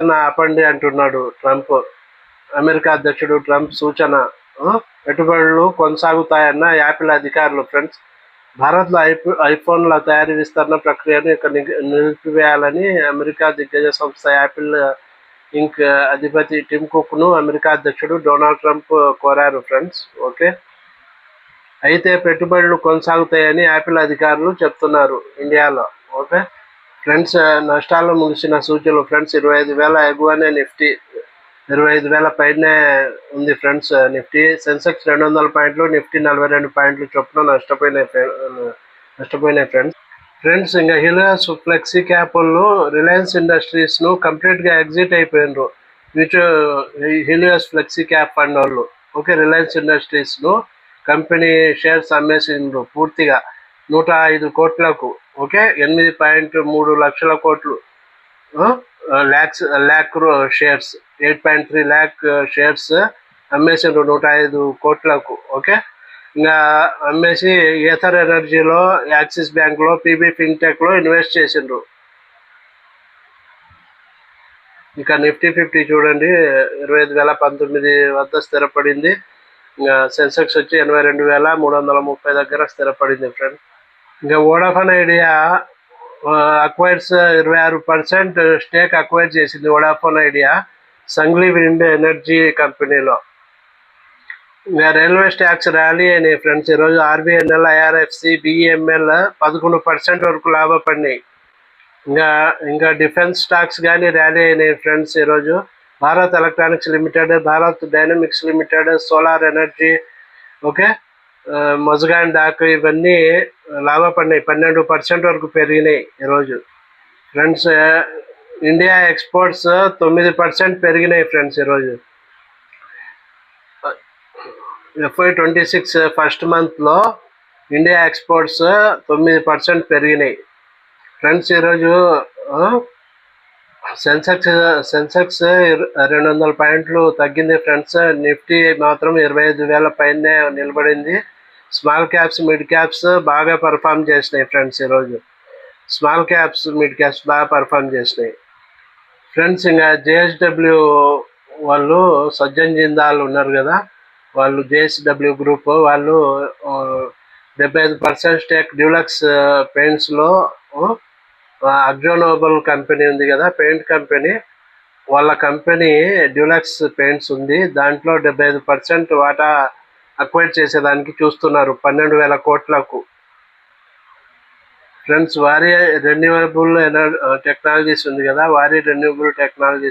ఆపండి అంటున్నాడు Trump. America అధ్యక్షుడు ట్రంప్ సూచన. పెట్టుబడులు కొనసాగుతాయన్న యాపిల్ అధికారులు. ఫ్రెండ్స్, భారత్లో ఐఫోన్ల తయారీ విస్తరణ ప్రక్రియను ఇక నిలిపివేయాలని అమెరికా దిగ్గజ సంస్థ యాపిల్ ఇంక్ అధిపతి టిమ్ కుక్ను అమెరికా అధ్యక్షుడు డొనాల్డ్ ట్రంప్ కోరారు. Friends, okay. అయితే పెట్టుబడులు కొనసాగుతాయని యాపిల్ అధికారులు చెప్తున్నారు ఇండియాలో. ఓకే ఫ్రెండ్స్, నష్టాల్లో ముగిసిన సూచీలు. ఫ్రెండ్స్, 25,000 ఎగువనే నిఫ్టీ, 25,000 పైనే ఉంది. ఫ్రెండ్స్, నిఫ్టీ సెన్సెక్స్ 200 పాయింట్లు, నిఫ్టీ 42 పాయింట్లు చొప్పున నష్టపోయినాయి. ఫ్రెండ్స్, ఇంకా హీలియోస్ ఫ్లెక్సీ క్యాప్ వాళ్ళు రిలయన్స్ ఇండస్ట్రీస్ను కంప్లీట్గా ఎగ్జిట్ అయిపోయినారు. హీలియోస్ ఫ్లెక్సీ క్యాప్ ఫండ్ వాళ్ళు, ఓకే, రిలయన్స్ ఇండస్ట్రీస్ను కంపెనీ షేర్స్ అమ్మేసిండ్రు పూర్తిగా 105 కోట్లకు. ఓకే, 8.3 లక్షల కోట్లు, ల్యాక్ షేర్స్, 8.3 ల్యాక్ షేర్స్ అమ్మేసిండ్రు 105 కోట్లకు. ఓకే, ఇంకా అమ్మేసి ఏథర్ ఎనర్జీలో, యాక్సిస్ బ్యాంక్లో, పీబీ ఫిన్టెక్లో ఇన్వెస్ట్ చేసిండ్రు. ఇంకా నిఫ్టీ 50 చూడండి, 25,019 వద్ద స్థిరపడింది. ఇంకా సెన్సెక్స్ వచ్చి 82,330 దగ్గర స్థిరపడింది. ఫ్రెండ్, ఇంకా Vodafone Idea acquires 26% stake acquire చేసింది. Vodafone Idea Sangli wind energy కంపెనీలో. ఇంకా రైల్వే ట్యాక్స్ ర్యాలీ అయినాయి. ఫ్రెండ్స్, ఈరోజు ఆర్బీఎన్ఎల్, ఐఆర్ఎఫ్సి, బిఈఎంఎల్ 11% వరకు లాభపడినాయి. ఇంకా డిఫెన్స్ స్టాక్స్ కానీ ర్యాలీ అయినాయి. ఫ్రెండ్స్, ఈరోజు Bharat electronics limited, Bharat dynamics limited, solar energy, okay, Mazagon dock ఇవన్నీ లాభపడినాయి. 12% వరకు పెరిగినాయి ఈరోజు. ఫ్రెండ్స్, ఇండియా ఎక్స్పోర్ట్స్ 9% పెరిగినాయి. ఫ్రెండ్స్, ఈరోజు FY26 ఫస్ట్ మంత్లో ఇండియా ఎక్స్పోర్ట్స్ 9% పెరిగినాయి. ఫ్రెండ్స్, ఈరోజు సెన్సెక్స్ 200 పాయింట్లు తగ్గింది. ఫ్రెండ్స్, నిఫ్టీ మాత్రం 25,000 పైనే నిలబడింది. స్మాల్ క్యాప్స్, మిడ్ క్యాప్స్ బాగా పర్ఫామ్ చేసినాయి. ఫ్రెండ్స్, ఈరోజు స్మాల్ క్యాప్స్, మిడ్ క్యాప్స్ బాగా పర్ఫామ్ చేసినాయి. ఫ్రెండ్స్, ఇంకా జేఎస్డబ్ల్యూ వాళ్ళు, సజ్జన్ జిందాల్ ఉన్నారు కదా, వాళ్ళు జేఎస్డబ్ల్యూ గ్రూప్ వాళ్ళు 75% స్టేక్ డ్యూలక్స్ పెయింట్స్లో, అక్జోనోబల్ కంపెనీ ఉంది కదా, పెయింట్ కంపెనీ, వాళ్ళ కంపెనీ డ్యూలక్స్ పెయింట్స్ ఉంది. దాంట్లో 75% వాటా అక్వైర్ చేసేదానికి చూస్తున్నారు 12,000 కోట్లకు. ఫ్రెండ్స్, వారి రెన్యూవబుల్ టెక్నాలజీస్ ఉంది కదా, వారి రెన్యూవబుల్ టెక్నాలజీస్